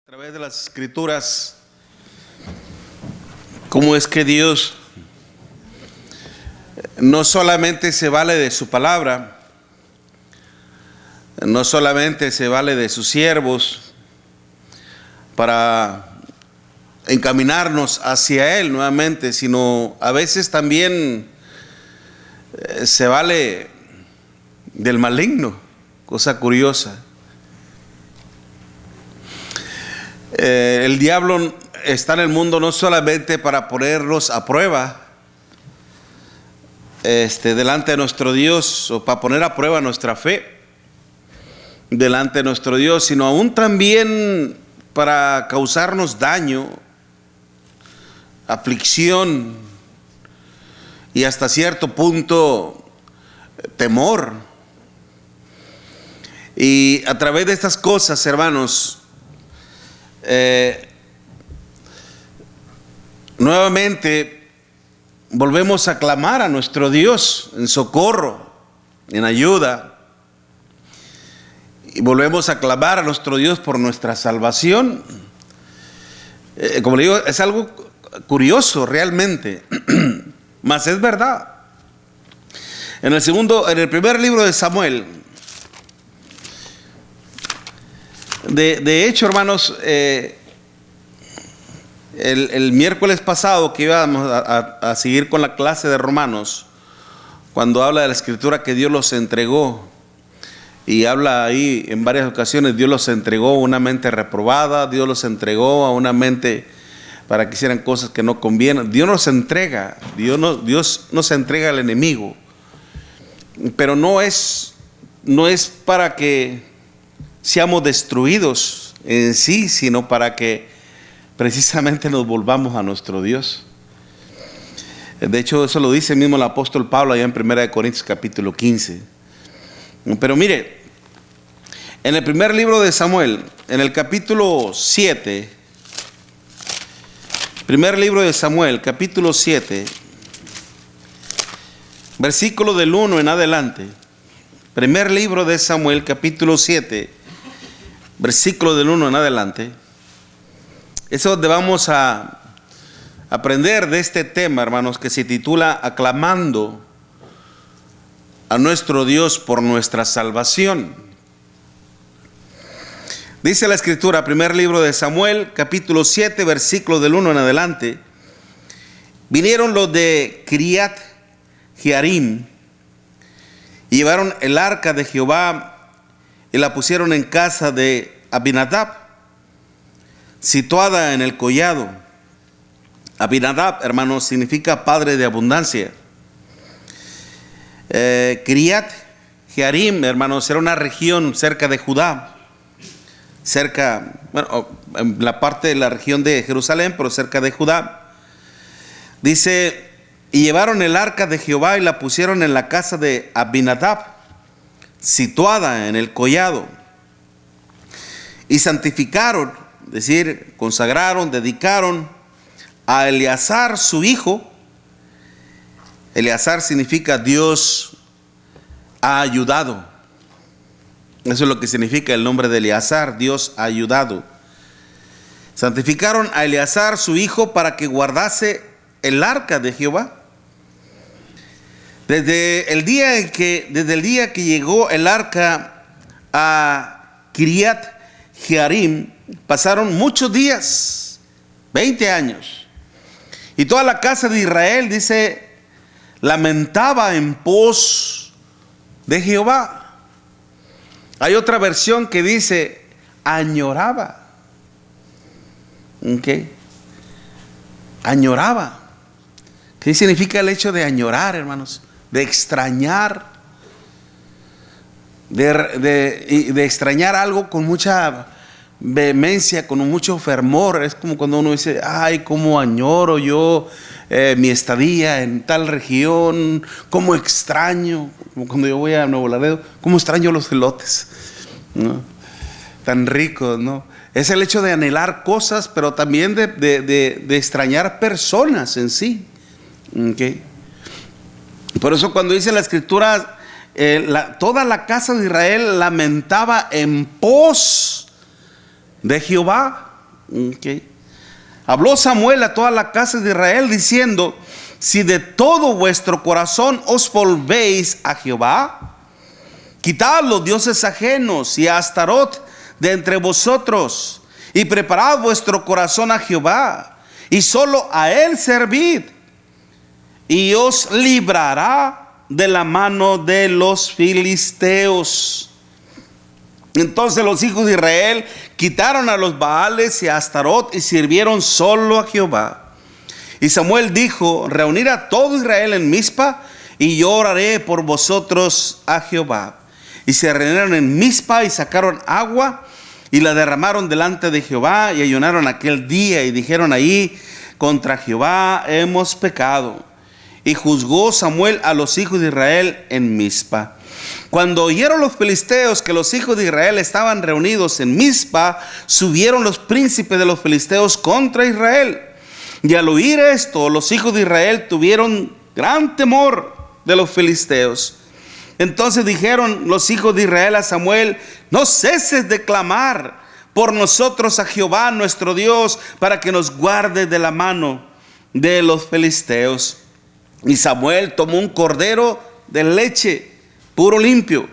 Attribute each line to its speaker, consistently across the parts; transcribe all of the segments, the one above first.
Speaker 1: A través de las Escrituras, cómo es que Dios no solamente se vale de su palabra, no solamente se vale de sus siervos para encaminarnos hacia Él nuevamente, sino a veces también se vale del maligno, cosa curiosa. El diablo está en el mundo no solamente para ponernos a prueba delante de nuestro Dios, o para poner a prueba nuestra fe delante de nuestro Dios, sino aún también para causarnos daño, aflicción y hasta cierto punto temor. Y a través de estas cosas, hermanos, nuevamente volvemos a clamar a nuestro Dios en socorro, en ayuda, y volvemos a clamar a nuestro Dios por nuestra salvación. Como le digo, es algo curioso realmente, mas es verdad. En el primer libro de Samuel, de hecho, hermanos, el miércoles pasado que íbamos a seguir con la clase de Romanos, cuando habla de la Escritura que Dios los entregó, y habla ahí en varias ocasiones, Dios los entregó a una mente reprobada, Dios los entregó a una mente para que hicieran cosas que no convienen. Dios nos entrega, Dios nos entrega al enemigo, pero no es para que seamos destruidos en sí, sino para que precisamente nos volvamos a nuestro Dios. De hecho, eso lo dice mismo el apóstol Pablo allá en 1 Corintios capítulo 15. Pero mire, en el primer libro de Samuel, en el capítulo 7, primer libro de Samuel, capítulo 7, versículo del 1 en adelante. Primer libro de Samuel, capítulo 7, versículo del 1 en adelante. Es donde vamos a aprender de este tema, hermanos, que se titula Aclamando a nuestro Dios por nuestra salvación. Dice la Escritura, primer libro de Samuel, capítulo 7, versículo del 1 en adelante. Vinieron los de Kiriat Jearim y llevaron el arca de Jehová y la pusieron en casa de Abinadab, situada en el collado. Abinadab, hermanos, significa padre de abundancia. Kiriat Jearim, hermanos, era una región cerca de Judá, en la parte de la región de Jerusalén, pero cerca de Judá. Dice, y llevaron el arca de Jehová y la pusieron en la casa de Abinadab, situada en el collado, y santificaron, es decir, consagraron, dedicaron a Eleazar su hijo. Eleazar significa Dios ha ayudado. Eso es lo que significa el nombre de Eleazar, Dios ha ayudado. Santificaron a Eleazar su hijo para que guardase el arca de Jehová. Desde el día que llegó el arca a Kiriat Jearim, pasaron muchos días, 20 años. Y toda la casa de Israel, dice, lamentaba en pos de Jehová. Hay otra versión que dice, añoraba. ¿Okay? Añoraba. ¿Qué significa el hecho de añorar, hermanos? De extrañar, de extrañar algo con mucha vehemencia, con mucho fervor. Es como cuando uno dice, ay, cómo añoro yo mi estadía en tal región, cómo extraño, como cuando yo voy a Nuevo Laredo, cómo extraño los elotes, ¿no? Tan ricos, ¿no? Es el hecho de anhelar cosas, pero también de extrañar personas en sí. ¿Okay? Por eso cuando dice la Escritura, toda la casa de Israel lamentaba en pos de Jehová. Okay. Habló Samuel a toda la casa de Israel diciendo: si de todo vuestro corazón os volvéis a Jehová, quitad los dioses ajenos y a Astarot de entre vosotros, y preparad vuestro corazón a Jehová, y solo a él servid, y os librará de la mano de los filisteos. Entonces los hijos de Israel quitaron a los Baales y a Astarot y sirvieron solo a Jehová. Y Samuel dijo: reunid a todo Israel en Mizpa, y yo oraré por vosotros a Jehová. Y se reunieron en Mizpa y sacaron agua y la derramaron delante de Jehová, y ayunaron aquel día y dijeron ahí: contra Jehová hemos pecado. Y juzgó Samuel a los hijos de Israel en Mizpa. Cuando oyeron los filisteos que los hijos de Israel estaban reunidos en Mizpa, subieron los príncipes de los filisteos contra Israel. Y al oír esto, los hijos de Israel tuvieron gran temor de los filisteos. Entonces dijeron los hijos de Israel a Samuel: no ceses de clamar por nosotros a Jehová nuestro Dios, para que nos guarde de la mano de los filisteos. Y Samuel tomó un cordero de leche, puro limpio,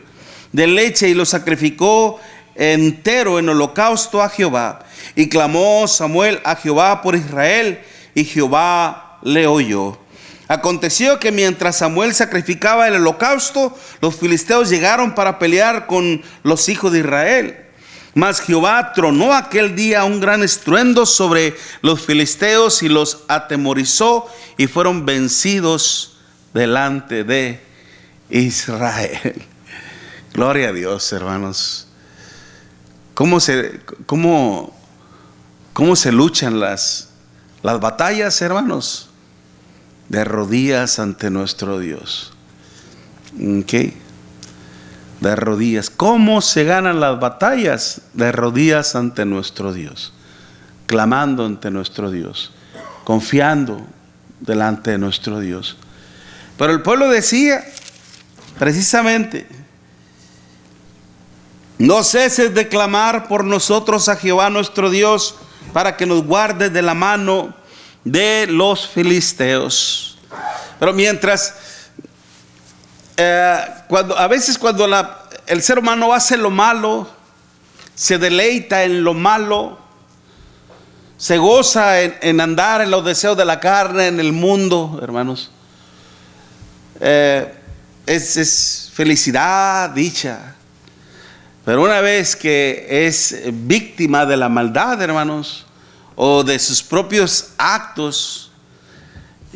Speaker 1: de leche, y lo sacrificó entero en holocausto a Jehová. Y clamó Samuel a Jehová por Israel, y Jehová le oyó. Aconteció que mientras Samuel sacrificaba el holocausto, los filisteos llegaron para pelear con los hijos de Israel. Mas Jehová tronó aquel día un gran estruendo sobre los filisteos y los atemorizó, y fueron vencidos delante de Israel. Gloria a Dios, hermanos. ¿Cómo se luchan las batallas, hermanos? De rodillas ante nuestro Dios. ¿Okay? De rodillas. ¿Cómo se ganan las batallas? De rodillas ante nuestro Dios, clamando ante nuestro Dios, confiando delante de nuestro Dios. Pero el pueblo decía precisamente: no ceses de clamar por nosotros a Jehová nuestro Dios, para que nos guarde de la mano de los filisteos. Pero mientras a veces cuando el ser humano hace lo malo, se deleita en lo malo, se goza en andar en los deseos de la carne, en el mundo, hermanos, es felicidad, dicha. Pero una vez que es víctima de la maldad, hermanos, o de sus propios actos,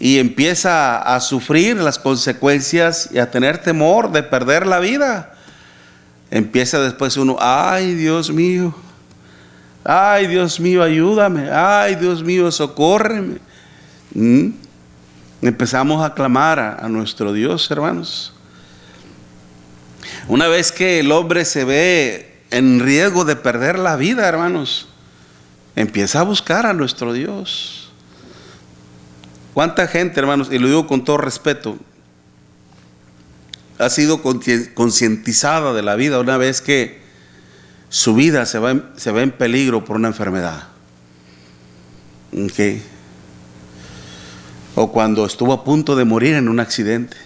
Speaker 1: y empieza a sufrir las consecuencias y a tener temor de perder la vida, empieza después uno: ay, Dios mío, ayúdame, ay, Dios mío, socórreme. Empezamos a clamar a nuestro Dios, hermanos. Una vez que el hombre se ve en riesgo de perder la vida, hermanos, empieza a buscar a nuestro Dios. ¿Cuánta gente, hermanos, y lo digo con todo respeto, ha sido concientizada de la vida una vez que su vida se ve en peligro por una enfermedad? ¿Okay? O cuando estuvo a punto de morir en un accidente,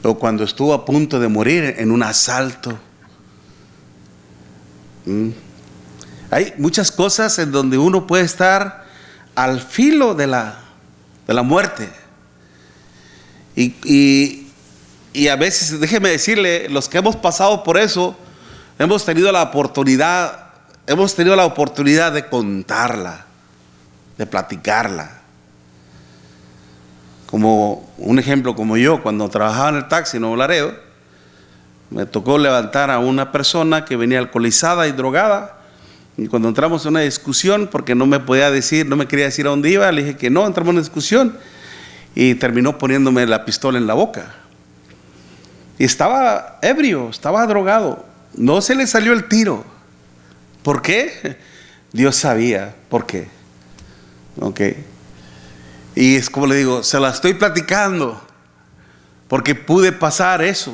Speaker 1: o cuando estuvo a punto de morir en un asalto. Hay muchas cosas en donde uno puede estar al filo de la muerte. Y a veces, déjeme decirle, los que hemos pasado por eso, hemos tenido la oportunidad de contarla, de platicarla. Como un ejemplo, como yo, cuando trabajaba en el taxi en Nuevo Laredo, me tocó levantar a una persona que venía alcoholizada y drogada. Y cuando entramos en una discusión, porque no me quería decir a dónde iba, le dije que no, entramos en una discusión, y terminó poniéndome la pistola en la boca. Y estaba ebrio, estaba drogado, no se le salió el tiro. ¿Por qué? Dios sabía por qué. Okay. Y es como le digo, se la estoy platicando porque pude pasar eso.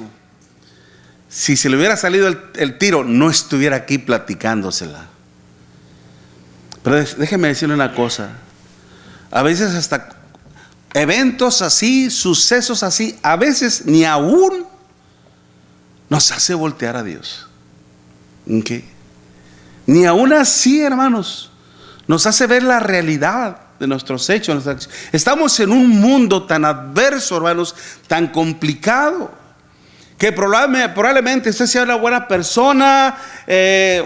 Speaker 1: Si se le hubiera salido el tiro, no estuviera aquí platicándosela. Pero déjeme decirle una cosa. A veces hasta eventos así, sucesos así, a veces ni aún nos hace voltear a Dios. ¿Okay? Ni aún así, hermanos, nos hace ver la realidad de nuestros hechos. Estamos en un mundo tan adverso, hermanos, tan complicado, que probablemente usted sea una buena persona,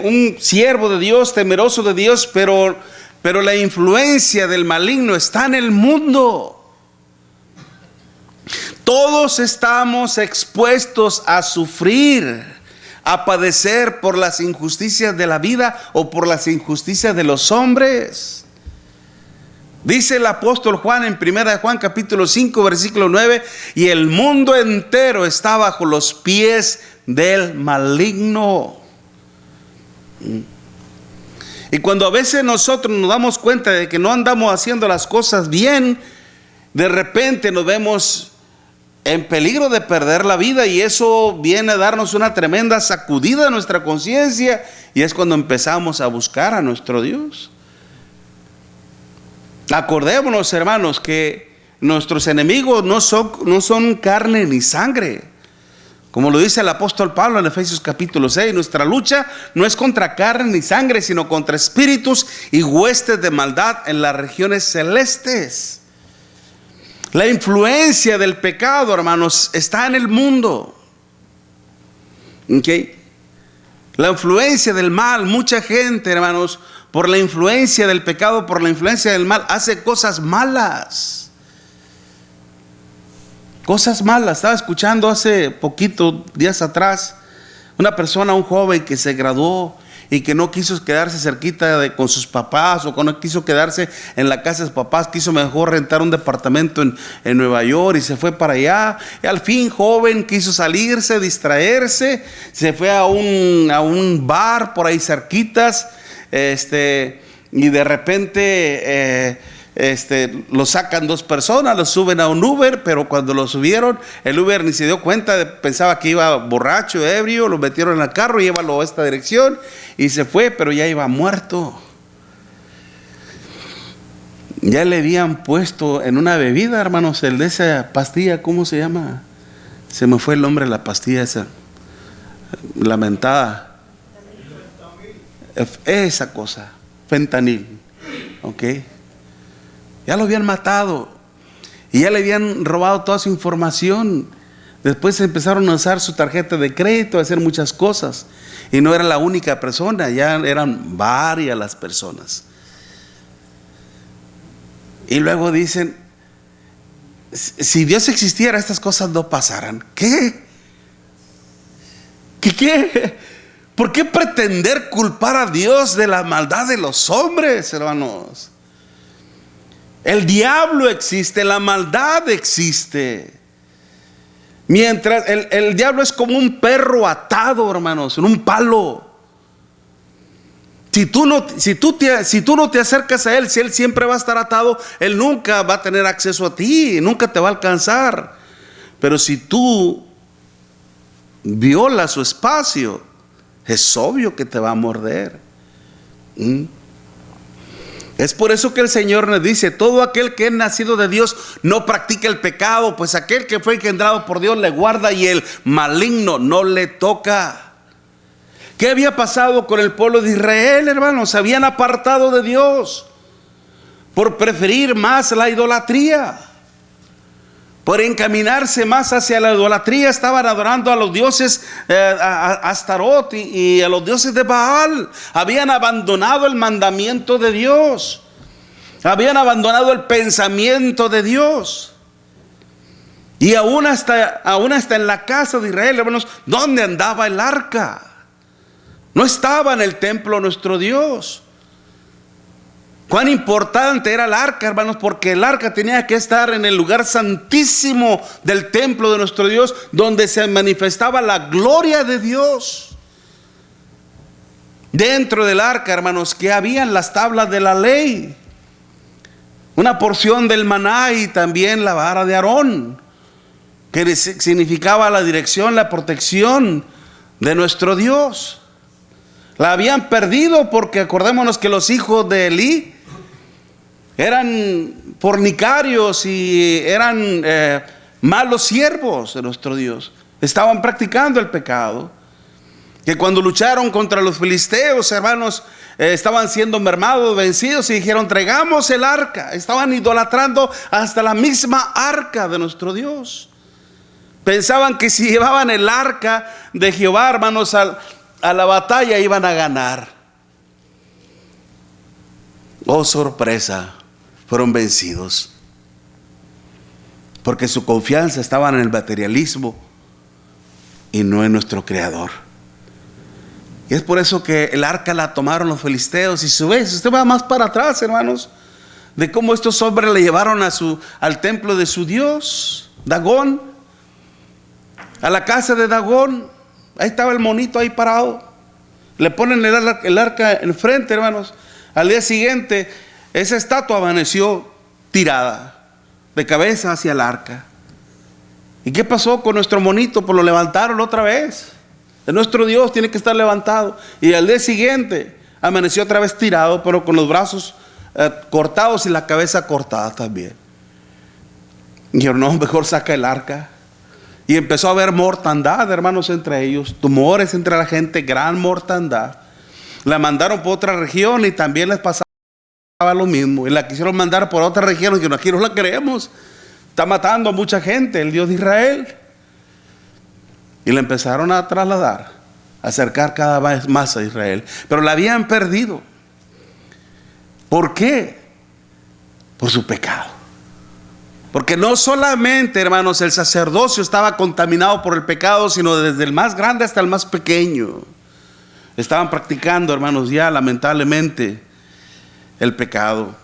Speaker 1: un siervo de Dios, temeroso de Dios, pero la influencia del maligno está en el mundo. Todos estamos expuestos a sufrir, a padecer por las injusticias de la vida o por las injusticias de los hombres. Dice el apóstol Juan en 1 Juan capítulo 5 versículo 9: y el mundo entero está bajo los pies del maligno. Y cuando a veces nosotros nos damos cuenta de que no andamos haciendo las cosas bien, de repente nos vemos en peligro de perder la vida, y eso viene a darnos una tremenda sacudida a nuestra conciencia, y es cuando empezamos a buscar a nuestro Dios. Acordémonos, hermanos, que nuestros enemigos no son carne ni sangre. Como lo dice el apóstol Pablo en Efesios capítulo 6, nuestra lucha no es contra carne ni sangre, sino contra espíritus y huestes de maldad en las regiones celestes. La influencia del pecado, hermanos, está en el mundo. ¿Okay? La influencia del mal, mucha gente, hermanos, por la influencia del pecado, por la influencia del mal, hace cosas malas. Cosas malas. Estaba escuchando hace poquito, días atrás, una persona, un joven que se graduó y que no quiso quedarse cerquita con sus papás, o que no quiso quedarse en la casa de sus papás, quiso mejor rentar un departamento en Nueva York y se fue para allá. Y al fin, joven, quiso salirse, distraerse, se fue a un bar por ahí cerquitas, y de repente lo sacan dos personas, lo suben a un Uber, pero cuando lo subieron, el Uber ni se dio cuenta, pensaba que iba borracho, ebrio, lo metieron en el carro, llévalo a esta dirección, y se fue, pero ya iba muerto. Ya le habían puesto en una bebida, hermanos, el de esa pastilla, ¿cómo se llama? Se me fue el nombre de la pastilla esa, lamentada. Esa cosa, fentanil, ¿ok? Ya lo habían matado y ya le habían robado toda su información. Después empezaron a usar su tarjeta de crédito, a hacer muchas cosas, y no era la única persona, ya eran varias las personas. Y luego dicen, si Dios existiera, estas cosas no pasaran. ¿Qué? ¿Qué? ¿Por qué pretender culpar a Dios de la maldad de los hombres, hermanos? El diablo existe, la maldad existe. Mientras el diablo es como un perro atado, hermanos, en un palo. Si tú no te acercas a él, si él siempre va a estar atado, él nunca va a tener acceso a ti, nunca te va a alcanzar. Pero si tú violas su espacio, es obvio que te va a morder. Es por eso que el Señor nos dice: todo aquel que es nacido de Dios no practica el pecado, pues aquel que fue engendrado por Dios le guarda, y el maligno no le toca. ¿Qué había pasado con el pueblo de Israel, hermanos? Se habían apartado de Dios por preferir más la idolatría, por encaminarse más hacia la idolatría. Estaban adorando a los dioses, a Astarot y a los dioses de Baal. Habían abandonado el mandamiento de Dios, habían abandonado el pensamiento de Dios. Y aún hasta en la casa de Israel, hermanos, ¿dónde andaba el arca? No estaba en el templo nuestro Dios. Cuán importante era el arca, hermanos, porque el arca tenía que estar en el lugar santísimo del templo de nuestro Dios, donde se manifestaba la gloria de Dios. Dentro del arca, hermanos, que habían las tablas de la ley, una porción del maná y también la vara de Aarón, que significaba la dirección, la protección de nuestro Dios. La habían perdido porque acordémonos que los hijos de Elí eran fornicarios y eran malos siervos de nuestro Dios. Estaban practicando el pecado. Que cuando lucharon contra los filisteos, hermanos, estaban siendo mermados, vencidos, y dijeron: traigamos el arca. Estaban idolatrando hasta la misma arca de nuestro Dios. Pensaban que si llevaban el arca de Jehová, hermanos, a la batalla iban a ganar. Oh, sorpresa, fueron vencidos. Porque su confianza estaba en el materialismo y no en nuestro Creador. Y es por eso que el arca la tomaron los filisteos. Y su vez, usted va más para atrás, hermanos, de cómo estos hombres le llevaron al templo de su Dios, Dagón, a la casa de Dagón. Ahí estaba el monito ahí parado. Le ponen el arca enfrente, hermanos. Al día siguiente, esa estatua amaneció tirada, de cabeza hacia el arca. ¿Y qué pasó con nuestro monito? Pues lo levantaron otra vez. Nuestro Dios tiene que estar levantado. Y al día siguiente amaneció otra vez tirado, pero con los brazos cortados y la cabeza cortada también. Y dijeron: no, mejor saca el arca. Y empezó a haber mortandad, hermanos, entre ellos, tumores entre la gente, gran mortandad. La mandaron por otra región y también les pasaba lo mismo. Y la quisieron mandar por otra región y dijeron: aquí no la queremos, está matando a mucha gente, el Dios de Israel. Y la empezaron a trasladar, a acercar cada vez más a Israel. Pero la habían perdido. ¿Por qué? Por su pecado. Porque no solamente, hermanos, el sacerdocio estaba contaminado por el pecado, sino desde el más grande hasta el más pequeño. Estaban practicando, hermanos, ya lamentablemente el pecado.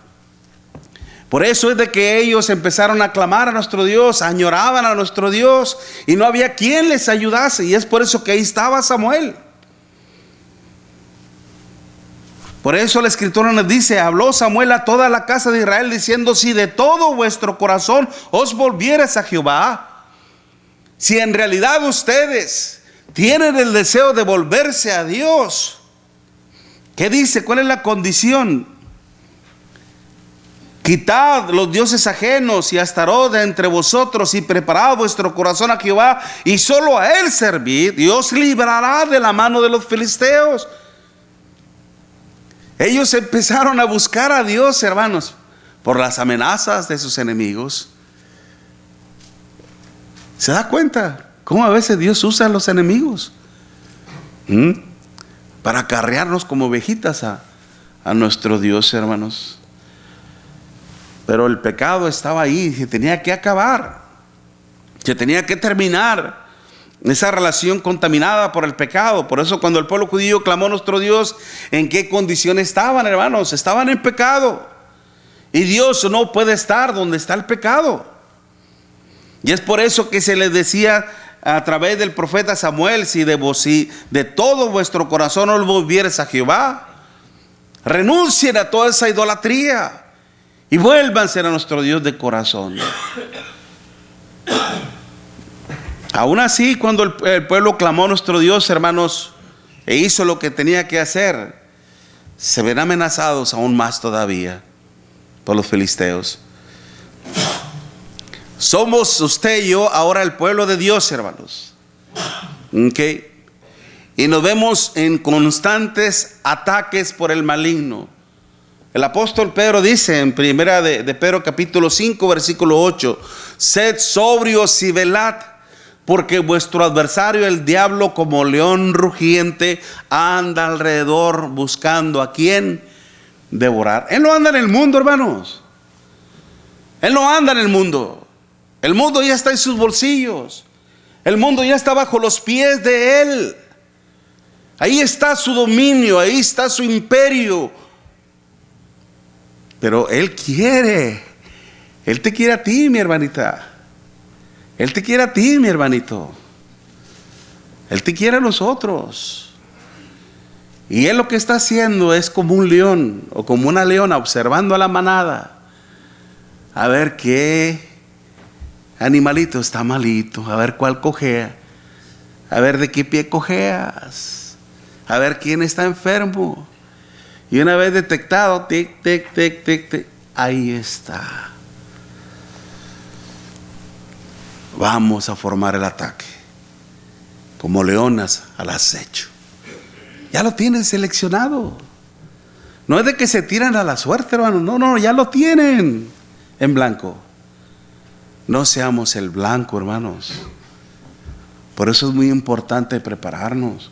Speaker 1: Por eso es de que ellos empezaron a clamar a nuestro Dios, añoraban a nuestro Dios, y no había quien les ayudase. Y es por eso que ahí estaba Samuel. Por eso la Escritura nos dice: habló Samuel a toda la casa de Israel diciendo: si de todo vuestro corazón os volviereis a Jehová, si en realidad ustedes tienen el deseo de volverse a Dios, ¿qué dice? ¿Cuál es la condición? Quitad los dioses ajenos y Astarot de entre vosotros, y preparad vuestro corazón a Jehová, y solo a Él servid, y os librará de la mano de los filisteos. Ellos empezaron a buscar a Dios, hermanos, por las amenazas de sus enemigos. ¿Se da cuenta cómo a veces Dios usa a los enemigos para acarrearnos como ovejitas a nuestro Dios, hermanos? Pero el pecado estaba ahí, se tenía que acabar, se tenía que terminar esa relación contaminada por el pecado. Por eso cuando el pueblo judío clamó a nuestro Dios, ¿en qué condición estaban, hermanos? Estaban en pecado. Y Dios no puede estar donde está el pecado. Y es por eso que se les decía a través del profeta Samuel: si de todo vuestro corazón os volviereis a Jehová, renuncien a toda esa idolatría y vuélvanse a nuestro Dios de corazón. Aún así, cuando el pueblo clamó a nuestro Dios, hermanos, e hizo lo que tenía que hacer, se ven amenazados aún más todavía por los filisteos. Somos usted y yo ahora el pueblo de Dios, hermanos. ¿Okay? Y nos vemos en constantes ataques por el maligno. El apóstol Pedro dice en primera de Pedro capítulo 5 versículo 8: sed sobrios y velad, porque vuestro adversario el diablo, como león rugiente, anda alrededor buscando a quien devorar. Él no anda en el mundo, hermanos. Él no anda en el mundo. El mundo ya está en sus bolsillos. El mundo ya está bajo los pies de él. Ahí está su dominio, ahí está su imperio. Pero Él te quiere a ti, mi hermanita. Él te quiere a ti, mi hermanito. Él te quiere a nosotros. Y Él lo que está haciendo es como un león o como una leona observando a la manada, a ver qué animalito está malito, a ver cuál cojea, a ver de qué pie cojeas, a ver quién está enfermo. Y una vez detectado, tic, tic, tic, tic, tic, ahí está. Vamos a formar el ataque, como leonas al acecho. Ya lo tienen seleccionado. No es de que se tiran a la suerte, hermano. No, ya lo tienen en blanco. No seamos el blanco, hermanos. Por eso es muy importante prepararnos.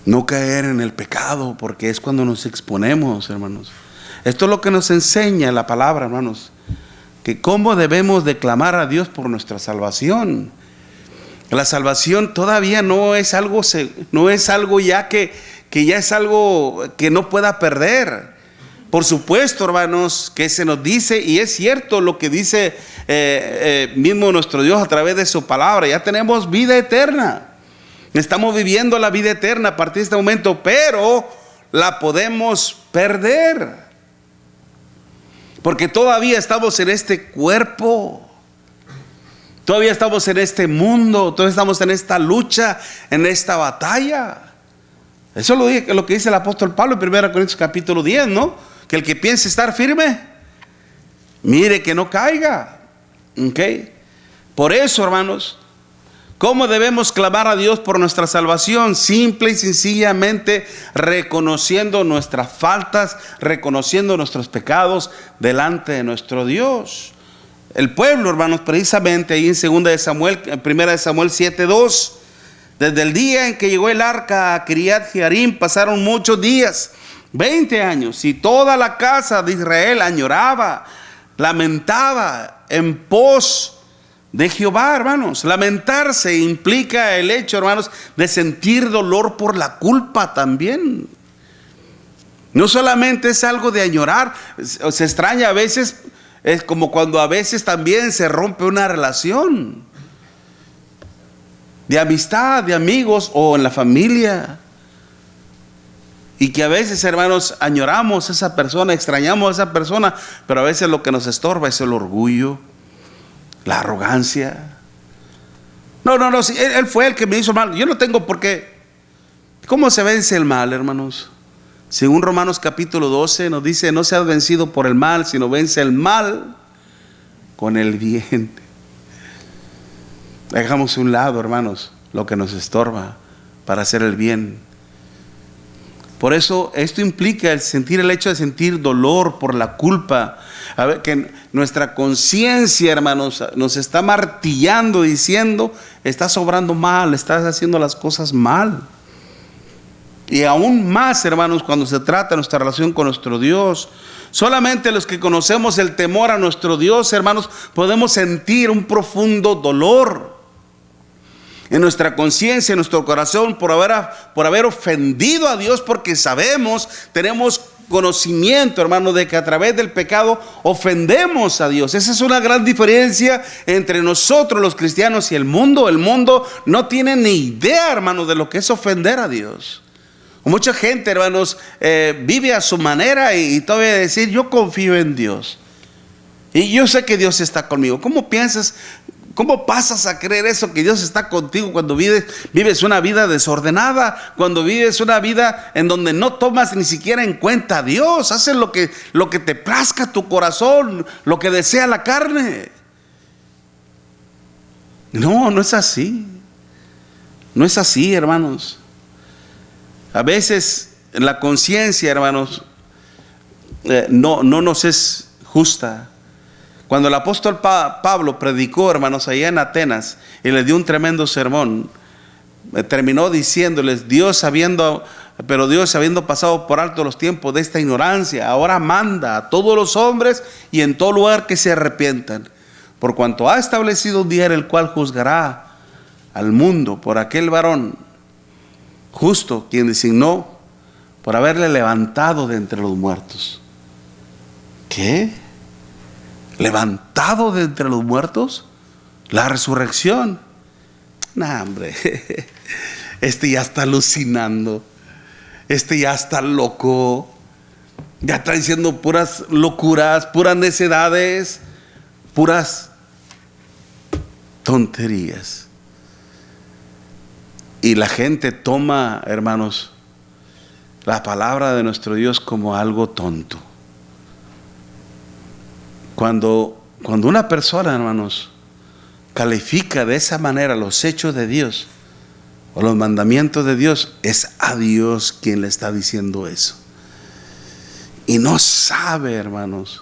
Speaker 1: No caer en el pecado, porque es cuando nos exponemos, hermanos. Esto es lo que nos enseña la palabra, hermanos. Que cómo debemos de clamar a Dios por nuestra salvación. La salvación todavía no es algo ya que ya es algo que no pueda perder. Por supuesto, hermanos, que se nos dice, y es cierto lo que dice mismo nuestro Dios a través de su palabra. Ya tenemos vida eterna. Estamos viviendo la vida eterna a partir de este momento, pero la podemos perder. Porque todavía estamos en este cuerpo. Todavía estamos en este mundo. Todavía estamos en esta lucha, en esta batalla. Eso es lo que dice el apóstol Pablo en 1 Corintios capítulo 10, ¿no? Que el que piense estar firme, mire que no caiga. ¿Ok? Por eso, hermanos, ¿cómo debemos clamar a Dios por nuestra salvación? Simple y sencillamente reconociendo nuestras faltas, reconociendo nuestros pecados delante de nuestro Dios. El pueblo, hermanos, precisamente ahí en 1 de Samuel 7:2, desde el día en que llegó el arca a Kiriat Jearim pasaron muchos días, 20 años, y toda la casa de Israel añoraba, lamentaba en pos de Jehová, hermanos. Lamentarse implica el hecho, hermanos, de sentir dolor por la culpa también. No solamente es algo de añorar, se extraña a veces, es como cuando a veces también se rompe una relación de amistad, de amigos o en la familia. Y que a veces, hermanos, añoramos a esa persona, extrañamos a esa persona, pero a veces lo que nos estorba es el orgullo, la arrogancia. No, si él fue el que me hizo mal, yo no tengo por qué. ¿Cómo se vence el mal, hermanos? Según Romanos capítulo 12 nos dice: no seas vencido por el mal, sino vence el mal con el bien. Dejamos a un lado, hermanos, lo que nos estorba para hacer el bien. Por eso esto implica el hecho de sentir dolor por la culpa. A ver, que nuestra conciencia, hermanos, nos está martillando diciendo: estás obrando mal, estás haciendo las cosas mal. Y aún más, hermanos, cuando se trata de nuestra relación con nuestro Dios. Solamente los que conocemos el temor a nuestro Dios, hermanos, podemos sentir un profundo dolor en nuestra conciencia, en nuestro corazón, por haber ofendido a Dios, porque sabemos, tenemos conocimiento, hermano, de que a través del pecado ofendemos a Dios. Esa es una gran diferencia entre nosotros los cristianos y el mundo. El mundo no tiene ni idea, hermano, de lo que es ofender a Dios. Mucha gente, hermanos, vive a su manera y todavía decir: yo confío en Dios y yo sé que Dios está conmigo. ¿Cómo piensas? ¿Cómo pasas a creer eso, que Dios está contigo cuando vives una vida desordenada? Cuando vives una vida en donde no tomas ni siquiera en cuenta a Dios. Haces lo que te plazca tu corazón, lo que desea la carne. No es así. No es así, hermanos. A veces la conciencia, hermanos, no nos es justa. Cuando el apóstol Pablo predicó, hermanos, allá en Atenas, y les dio un tremendo sermón, terminó diciéndoles: pero Dios, habiendo pasado por alto los tiempos de esta ignorancia, ahora manda a todos los hombres y en todo lugar que se arrepientan, por cuanto ha establecido un día en el cual juzgará al mundo por aquel varón justo, quien designó por haberle levantado de entre los muertos. ¿Qué? ¿Levantado de entre los muertos? La resurrección. Nah, hombre. Este ya está alucinando. Este ya está loco. Ya está diciendo puras locuras, puras necedades, puras tonterías. Y la gente toma, hermanos, la palabra de nuestro Dios como algo tonto. Cuando una persona, hermanos, califica de esa manera los hechos de Dios o los mandamientos de Dios, es a Dios quien le está diciendo eso. Y no sabe, hermanos,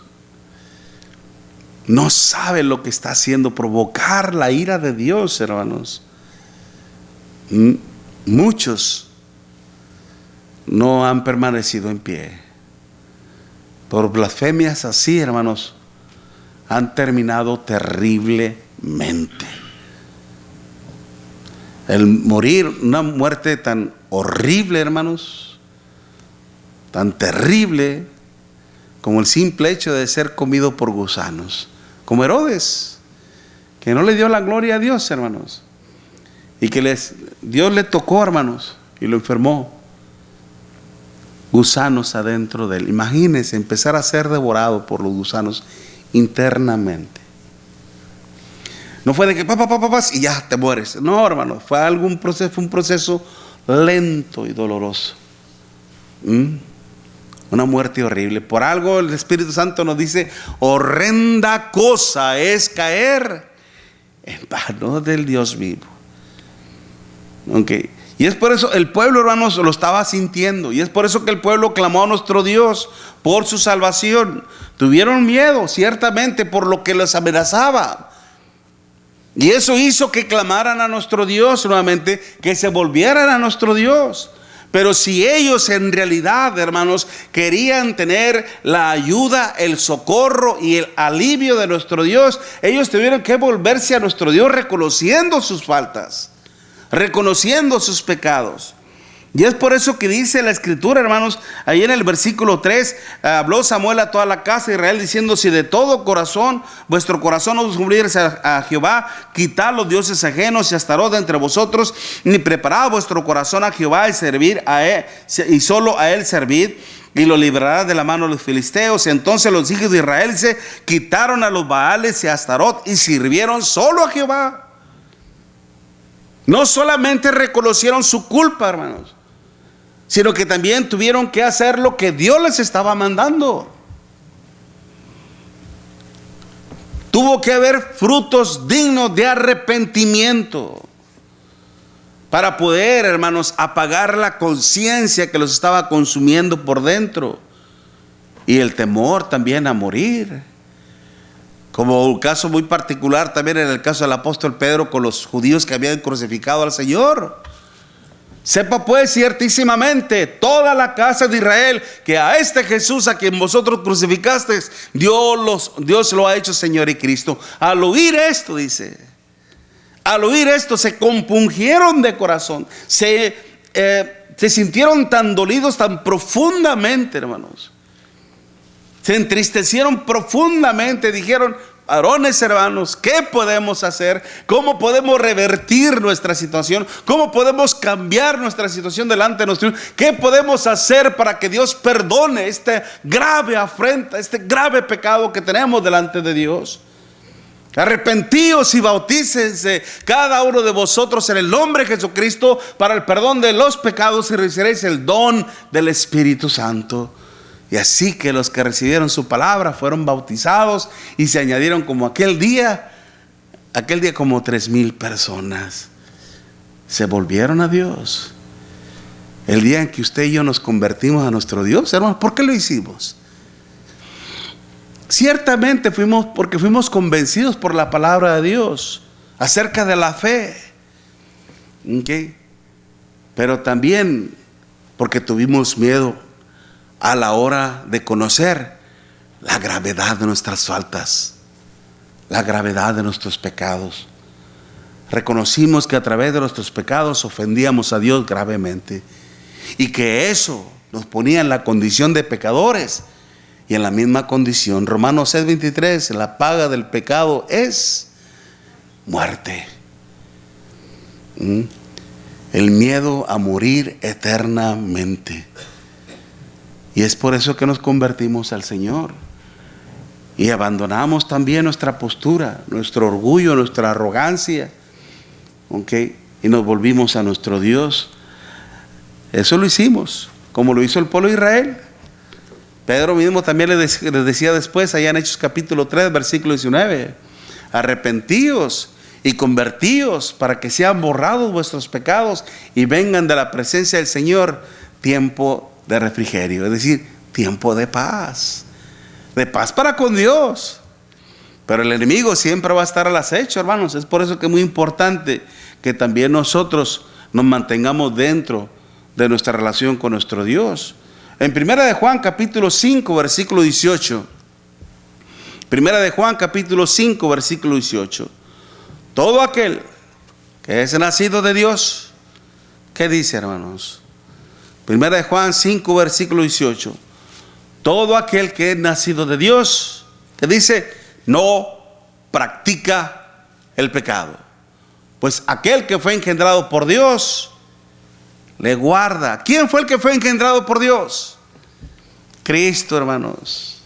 Speaker 1: no sabe lo que está haciendo, provocar la ira de Dios, hermanos. Muchos no han permanecido en pie. Por blasfemias así, hermanos, han terminado terriblemente. El morir, una muerte tan horrible, hermanos, tan terrible, como el simple hecho de ser comido por gusanos, como Herodes, que no le dio la gloria a Dios, hermanos, y que Dios le tocó, hermanos, y lo enfermó. Gusanos adentro de él. Imagínense empezar a ser devorado por los gusanos internamente. No fue de que y ya te mueres. No, hermano, fue un proceso lento y doloroso. Una muerte horrible. Por algo el Espíritu Santo nos dice: horrenda cosa es caer en manos del Dios vivo. Y es por eso el pueblo, hermanos, lo estaba sintiendo. Y es por eso que el pueblo clamó a nuestro Dios por su salvación. Tuvieron miedo, ciertamente, por lo que les amenazaba. Y eso hizo que clamaran a nuestro Dios nuevamente, que se volvieran a nuestro Dios. Pero si ellos en realidad, hermanos, querían tener la ayuda, el socorro y el alivio de nuestro Dios, ellos tuvieron que volverse a nuestro Dios reconociendo sus faltas, reconociendo sus pecados. Y es por eso que dice la Escritura, hermanos, ahí en el versículo 3, habló Samuel a toda la casa de Israel diciendo: si de todo corazón vuestro corazón os humilláis a Jehová, quitad los dioses ajenos y Astarot de entre vosotros, ni preparad vuestro corazón a Jehová y servir a él, y solo a él servid, y lo librará de la mano de los filisteos. Entonces los hijos de Israel se quitaron a los Baales y a Astarot y sirvieron solo a Jehová. No solamente reconocieron su culpa, hermanos, sino que también tuvieron que hacer lo que Dios les estaba mandando. Tuvo que haber frutos dignos de arrepentimiento para poder, hermanos, apagar la conciencia que los estaba consumiendo por dentro, y el temor también a morir. Como un caso muy particular también en el caso del apóstol Pedro con los judíos que habían crucificado al Señor. Sepa pues ciertísimamente toda la casa de Israel que a este Jesús a quien vosotros crucificasteis, Dios lo ha hecho Señor y Cristo. Al oír esto, dice, al oír esto se compungieron de corazón, se sintieron tan dolidos tan profundamente, hermanos. Se entristecieron profundamente, dijeron: varones, hermanos, ¿qué podemos hacer? ¿Cómo podemos revertir nuestra situación? ¿Cómo podemos cambiar nuestra situación delante de nuestro Dios? ¿Qué podemos hacer para que Dios perdone esta grave afrenta, este grave pecado que tenemos delante de Dios? Arrepentíos y bautícense cada uno de vosotros en el nombre de Jesucristo para el perdón de los pecados y recibiréis el don del Espíritu Santo. Y así que los que recibieron su palabra fueron bautizados y se añadieron como aquel día como 3,000 personas. Se volvieron a Dios. El día en que usted y yo nos convertimos a nuestro Dios, hermanos, ¿por qué lo hicimos? Ciertamente porque fuimos convencidos por la palabra de Dios acerca de la fe. Pero también porque tuvimos miedo a la hora de conocer la gravedad de nuestras faltas, la gravedad de nuestros pecados. Reconocimos que a través de nuestros pecados ofendíamos a Dios gravemente y que eso nos ponía en la condición de pecadores y en la misma condición. Romanos 6:23, la paga del pecado es muerte. El miedo a morir eternamente. Y es por eso que nos convertimos al Señor. Y abandonamos también nuestra postura, nuestro orgullo, nuestra arrogancia. y nos volvimos a nuestro Dios. Eso lo hicimos, como lo hizo el pueblo de Israel. Pedro mismo también les decía después, allá en Hechos capítulo 3, versículo 19, arrepentíos y convertíos para que sean borrados vuestros pecados y vengan de la presencia del Señor tiempo de refrigerio, es decir, tiempo de paz para con Dios. Pero el enemigo siempre va a estar al acecho, hermanos. Es por eso que es muy importante que también nosotros nos mantengamos dentro de nuestra relación con nuestro Dios. En Primera de Juan capítulo 5 versículo 18, Primera de Juan capítulo 5 versículo 18, todo aquel que es nacido de Dios, ¿qué dice, hermanos? Primera de Juan 5 versículo 18, todo aquel que es nacido de Dios, ¿qué dice? No practica el pecado, pues aquel que fue engendrado por Dios le guarda. ¿Quién fue el que fue engendrado por Dios? Cristo, hermanos,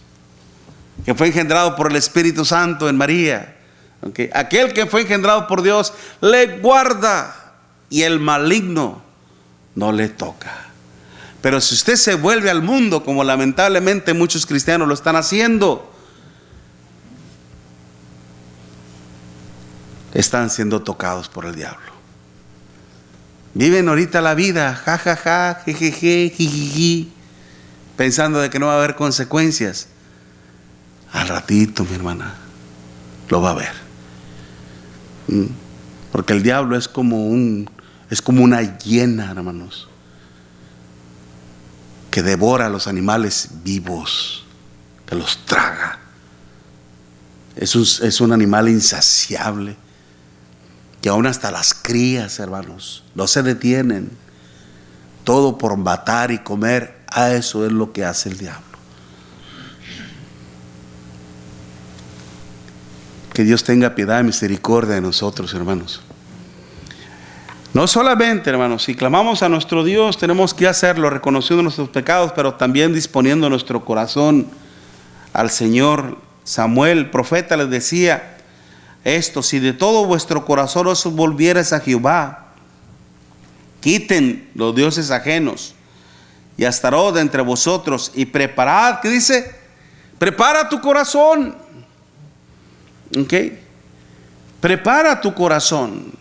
Speaker 1: que fue engendrado por el Espíritu Santo en María. Okay. Aquel que fue engendrado por Dios le guarda y el maligno no le toca. Pero si usted se vuelve al mundo, como lamentablemente muchos cristianos lo están haciendo, están siendo tocados por el diablo. Viven ahorita la vida, jajaja, jejeje, jijiji, pensando de que no va a haber consecuencias. Al ratito, mi hermana, lo va a ver. Porque el diablo es como una hiena, hermanos, que devora a los animales vivos, que los traga. Es un animal insaciable, que aún hasta las crías, hermanos, no se detienen. Todo por matar y comer. A eso es lo que hace el diablo. Que Dios tenga piedad y misericordia de nosotros, hermanos. No solamente, hermanos, si clamamos a nuestro Dios, tenemos que hacerlo reconociendo nuestros pecados, pero también disponiendo nuestro corazón al Señor. Samuel, profeta, les decía esto: si de todo vuestro corazón os volviereis a Jehová, quiten los dioses ajenos y Astarot de entre vosotros y preparad, ¿qué dice? Prepara tu corazón. ¿Ok? Prepara tu corazón.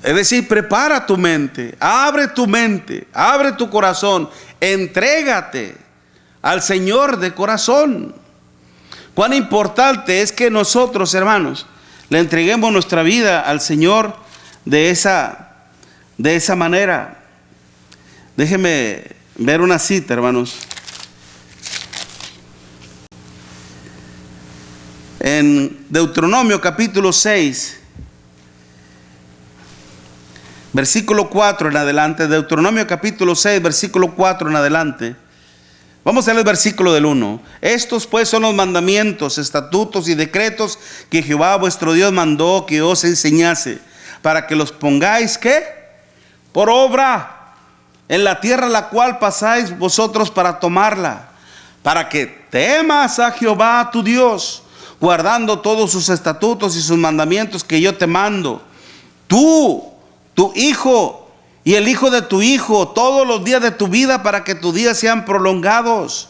Speaker 1: Es decir, prepara tu mente, abre tu corazón, entrégate al Señor de corazón. Cuán importante es que nosotros, hermanos, le entreguemos nuestra vida al Señor de esa manera. Déjeme ver una cita, hermanos. En Deuteronomio capítulo 6, versículo 4 en adelante. Deuteronomio capítulo 6, versículo 4 en adelante. Vamos a leer el versículo del 1. Estos pues son los mandamientos, estatutos y decretos que Jehová vuestro Dios mandó que os enseñase, para que los pongáis, ¿qué? Por obra en la tierra la cual pasáis vosotros para tomarla, para que temas a Jehová tu Dios, guardando todos sus estatutos y sus mandamientos que yo te mando, tú, tu hijo y el hijo de tu hijo, todos los días de tu vida, para que tus días sean prolongados.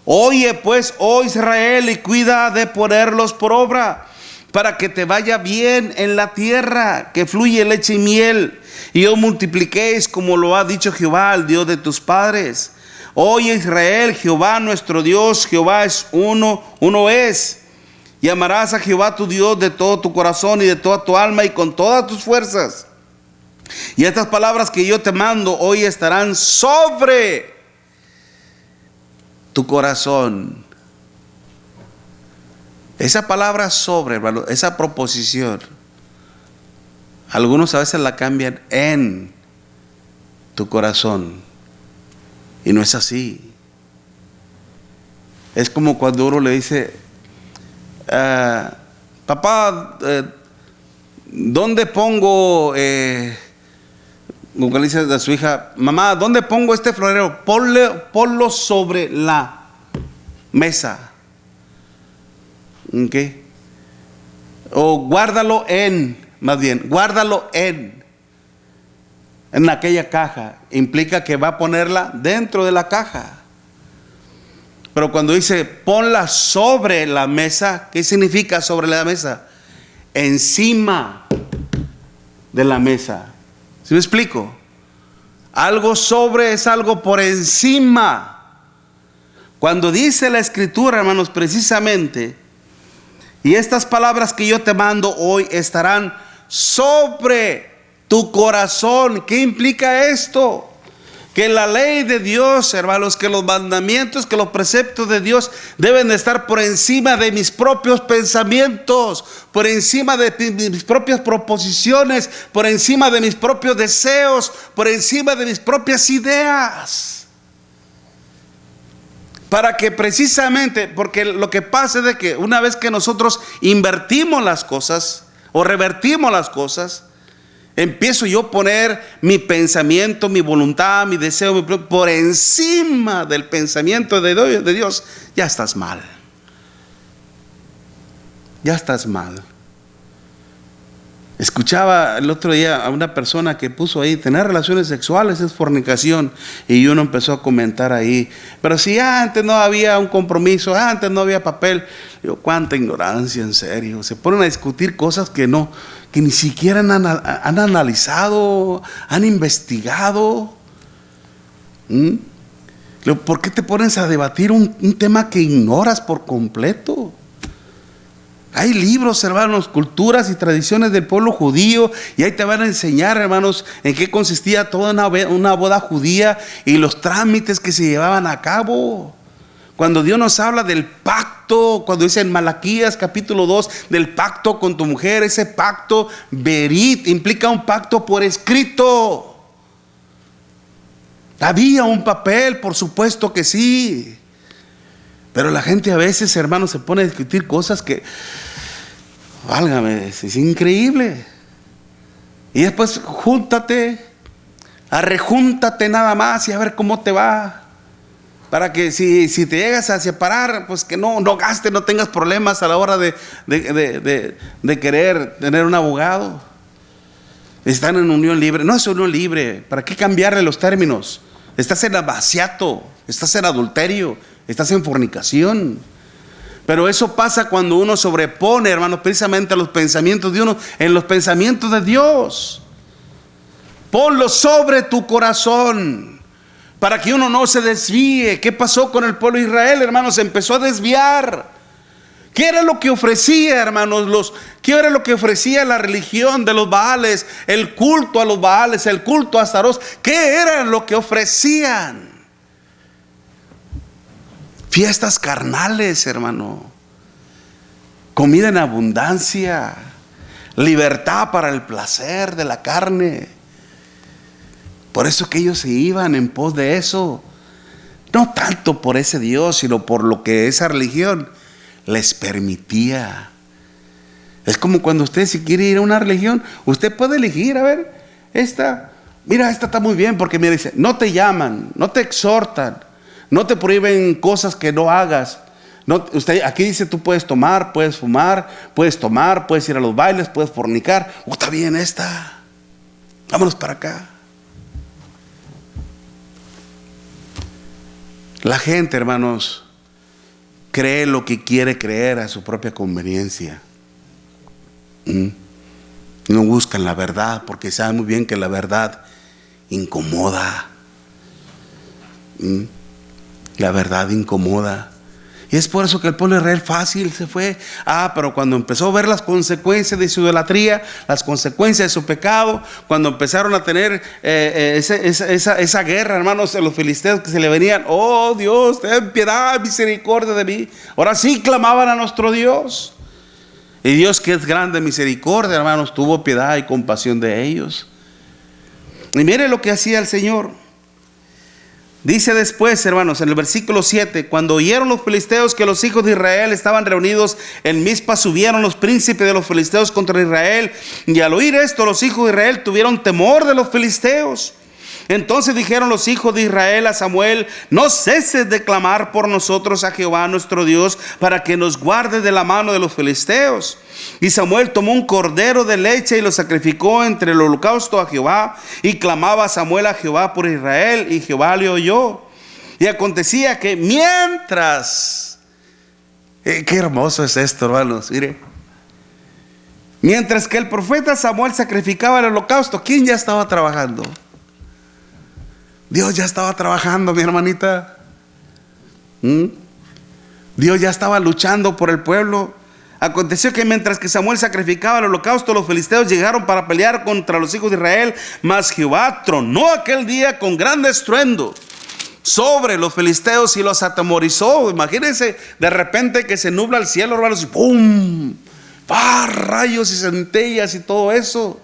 Speaker 1: Oye pues, oh Israel, y cuida de ponerlos por obra, para que te vaya bien en la tierra que fluye leche y miel, y os multipliquéis como lo ha dicho Jehová, el Dios de tus padres. Oye Israel, Jehová nuestro Dios, Jehová es uno es. Y amarás a Jehová tu Dios de todo tu corazón y de toda tu alma y con todas tus fuerzas. Y estas palabras que yo te mando hoy estarán sobre tu corazón. Esa palabra sobre, hermano, esa proposición, algunos a veces la cambian en tu corazón. Y no es así. Es como cuando uno le dice, papá, ¿dónde pongo, como le dice a su hija, mamá, ¿dónde pongo este florero? Ponlo sobre la mesa. ¿Ok? O guárdalo en más bien, guárdalo en aquella caja. Implica que va a ponerla dentro de la caja. Pero cuando dice ponla sobre la mesa, ¿qué significa sobre la mesa? Encima de la mesa. ¿Sí me explico? Algo sobre es algo por encima. Cuando dice la Escritura, hermanos, precisamente, y estas palabras que yo te mando hoy estarán sobre tu corazón. ¿Qué implica esto? Que la ley de Dios, hermanos, que los mandamientos, que los preceptos de Dios deben estar por encima de mis propios pensamientos, por encima de mis propias proposiciones, por encima de mis propios deseos, por encima de mis propias ideas. Para que precisamente, porque lo que pasa es de que una vez que nosotros invertimos las cosas o revertimos las cosas, empiezo yo a poner mi pensamiento, mi voluntad, mi deseo por encima del pensamiento de Dios. Ya estás mal. Ya estás mal. Escuchaba el otro día a una persona que puso ahí, tener relaciones sexuales es fornicación. Y uno empezó a comentar ahí, pero si antes no había un compromiso, antes no había papel. Digo, cuánta ignorancia, en serio. Se ponen a discutir cosas que ni siquiera han analizado, han investigado. ¿Por qué te pones a debatir un tema que ignoras por completo? Hay libros, hermanos, culturas y tradiciones del pueblo judío, y ahí te van a enseñar, hermanos, en qué consistía toda una boda judía y los trámites que se llevaban a cabo. Cuando Dios nos habla del pacto, cuando dice en Malaquías capítulo 2 del pacto con tu mujer, ese pacto berit implica un pacto por escrito. Había un papel, por supuesto que sí. Pero la gente a veces, hermanos, se pone a discutir cosas que, válgame, es increíble. Y después arrejúntate nada más y a ver cómo te va. Para que si te llegas a separar, pues que no gastes, no tengas problemas a la hora de querer tener un abogado. Están en unión libre. No es unión libre. ¿Para qué cambiarle los términos? Estás en amaciato, estás en adulterio, estás en fornicación. Pero eso pasa cuando uno sobrepone, hermanos, precisamente a los pensamientos de uno en los pensamientos de Dios. Ponlo sobre tu corazón para que uno no se desvíe. ¿Qué pasó con el pueblo de Israel, hermanos? Se empezó a desviar. ¿Qué era lo que ofrecía, hermanos? ¿Qué era lo que ofrecía la religión de los Baales? El culto a los Baales, el culto a Astaroth. ¿Qué era lo que ofrecían? Fiestas carnales, hermano. Comida en abundancia. Libertad para el placer de la carne. Por eso que ellos se iban en pos de eso. No tanto por ese Dios, sino por lo que esa religión les permitía. Es como cuando usted, si quiere ir a una religión, usted puede elegir, a ver, esta está muy bien, porque mira, dice, no te llaman, no te exhortan, no te prohíben cosas que no hagas. Aquí dice, tú puedes tomar, puedes fumar, puedes ir a los bailes, puedes fornicar. Está bien esta, vámonos para acá. La gente, hermanos, cree lo que quiere creer a su propia conveniencia. No buscan la verdad porque saben muy bien que la verdad incomoda. La verdad incomoda. Y es por eso que el pueblo de Israel fácil se fue. Pero cuando empezó a ver las consecuencias de su idolatría, las consecuencias de su pecado, cuando empezaron a tener esa guerra, hermanos, de los filisteos que se le venían, oh Dios, ten piedad, misericordia de mí. Ahora sí clamaban a nuestro Dios. Y Dios, que es grande misericordia, hermanos, tuvo piedad y compasión de ellos. Y mire lo que hacía el Señor. Dice después, hermanos, en el versículo 7, cuando oyeron los filisteos que los hijos de Israel estaban reunidos en Mizpa, subieron los príncipes de los filisteos contra Israel. Y al oír esto, los hijos de Israel tuvieron temor de los filisteos. Entonces dijeron los hijos de Israel a Samuel: no ceses de clamar por nosotros a Jehová nuestro Dios, para que nos guarde de la mano de los filisteos. Y Samuel tomó un cordero de leche y lo sacrificó entre el holocausto a Jehová. Y clamaba Samuel a Jehová por Israel, y Jehová le oyó. Y acontecía que mientras, qué hermoso es esto, hermanos, mire. Mientras que el profeta Samuel sacrificaba el holocausto, ¿quién ya estaba trabajando? Dios ya estaba trabajando, mi hermanita. Dios ya estaba luchando por el pueblo. Aconteció que mientras que Samuel sacrificaba el holocausto, los filisteos llegaron para pelear contra los hijos de Israel. Mas Jehová tronó aquel día con grande estruendo sobre los filisteos y los atemorizó. Imagínense de repente que se nubla el cielo, hermanos, y ¡pum! Rayos y centellas y todo eso.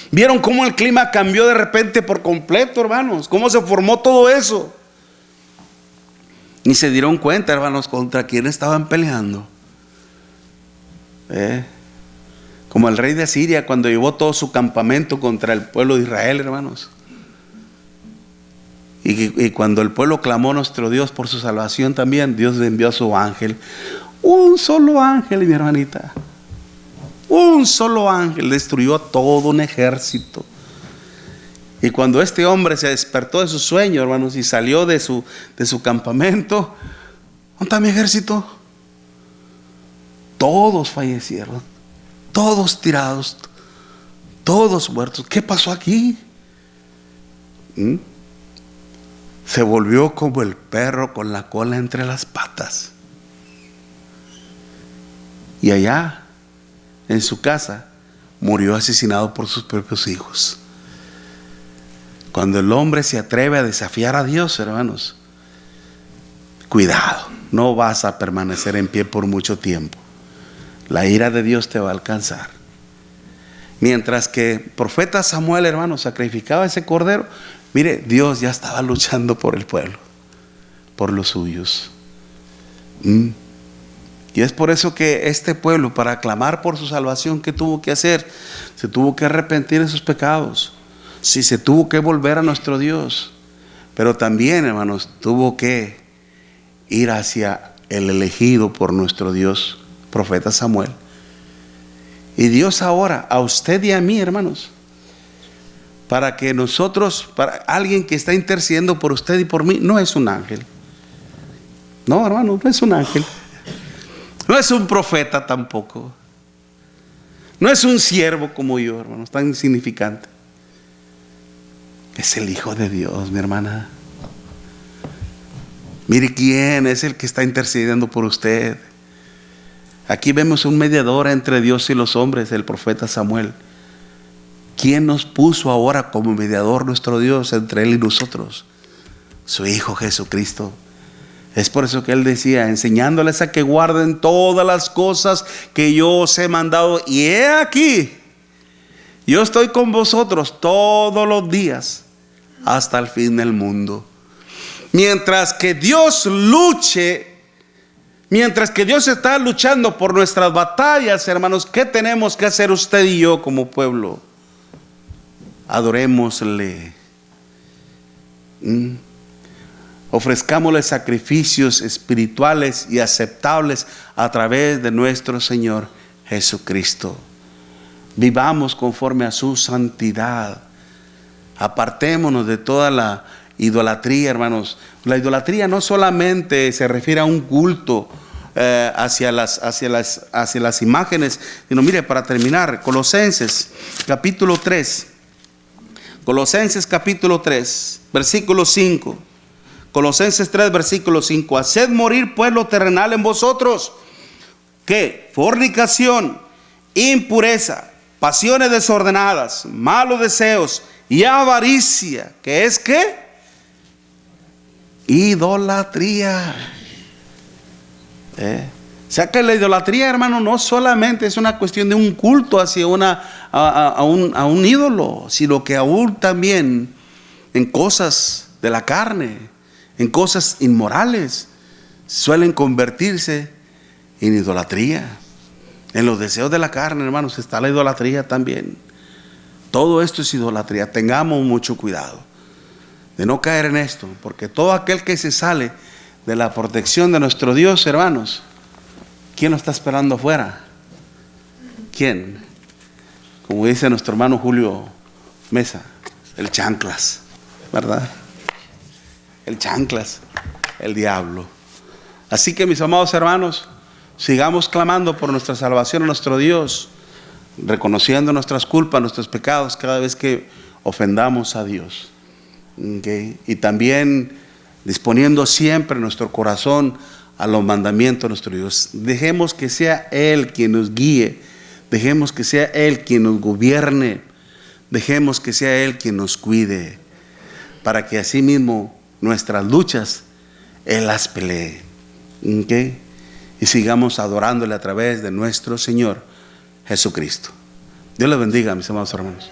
Speaker 1: ¿Vieron cómo el clima cambió de repente por completo, hermanos? ¿Cómo se formó todo eso? Y se dieron cuenta, hermanos, contra quién estaban peleando. Como el rey de Asiria cuando llevó todo su campamento contra el pueblo de Israel, hermanos. Y cuando el pueblo clamó a nuestro Dios por su salvación también, Dios le envió a su ángel. Un solo ángel, mi hermanita. Un solo ángel destruyó a todo un ejército. Y cuando este hombre se despertó de su sueño, hermanos, y salió de su campamento, ¿dónde está mi ejército? Todos fallecieron, todos tirados, todos muertos. ¿Qué pasó aquí? Se volvió como el perro con la cola entre las patas. Y allá, en su casa, murió asesinado por sus propios hijos. Cuando el hombre se atreve a desafiar a Dios, hermanos, cuidado, no vas a permanecer en pie por mucho tiempo. La ira de Dios te va a alcanzar. Mientras que el profeta Samuel, hermanos, sacrificaba ese cordero, mire, Dios ya estaba luchando por el pueblo, por los suyos. Y es por eso que este pueblo, para clamar por su salvación, ¿qué tuvo que hacer? Se tuvo que arrepentir de sus pecados. Sí, se tuvo que volver a nuestro Dios. Pero también, hermanos, tuvo que ir hacia el elegido por nuestro Dios, profeta Samuel. Y Dios ahora, a usted y a mí, hermanos, para que nosotros, para alguien que está intercediendo por usted y por mí, no es un ángel. No, hermano, no es un ángel. No es un profeta tampoco. No es un siervo como yo, hermanos, tan insignificante. Es el Hijo de Dios, mi hermana. Mire quién es el que está intercediendo por usted. Aquí vemos un mediador entre Dios y los hombres, el profeta Samuel. ¿Quién nos puso ahora como mediador nuestro Dios entre Él y nosotros? Su Hijo Jesucristo. Es por eso que Él decía, enseñándoles a que guarden todas las cosas que yo os he mandado. Y he aquí, yo estoy con vosotros todos los días hasta el fin del mundo. Mientras que Dios luche, mientras que Dios está luchando por nuestras batallas, hermanos, ¿qué tenemos que hacer usted y yo como pueblo? Adorémosle. Ofrezcámosle sacrificios espirituales y aceptables a través de nuestro Señor Jesucristo. Vivamos conforme a su santidad. Apartémonos de toda la idolatría, hermanos. La idolatría no solamente se refiere a un culto hacia las imágenes, sino mire, para terminar, Colosenses capítulo 3. Colosenses capítulo 3, versículo 5. Colosenses 3, versículo 5. Haced morir pues lo terrenal en vosotros, que fornicación, impureza, pasiones desordenadas, malos deseos y avaricia, que es ¿qué? Idolatría. O sea que la idolatría, hermano, no solamente es una cuestión de un culto hacia a un ídolo, sino que aún también en cosas de la carne, en cosas inmorales, suelen convertirse en idolatría. En los deseos de la carne, hermanos, está la idolatría también. Todo esto es idolatría. Tengamos mucho cuidado. de no caer en esto, porque todo aquel que se sale de la protección de nuestro Dios, hermanos, ¿quién lo está esperando afuera? ¿Quién? Como dice nuestro hermano Julio Mesa, el chanclas, ¿verdad? El chanclas, el diablo. Así que, mis amados hermanos, sigamos clamando por nuestra salvación a nuestro Dios, reconociendo nuestras culpas, nuestros pecados cada vez que ofendamos a Dios. ¿Okay? Y también disponiendo siempre nuestro corazón a los mandamientos de nuestro Dios. Dejemos que sea Él quien nos guíe, dejemos que sea Él quien nos gobierne, dejemos que sea Él quien nos cuide, para que así mismo nuestras luchas Él las pelee. ¿Okay? Y sigamos adorándole a través de nuestro Señor Jesucristo. Dios les bendiga, mis amados hermanos.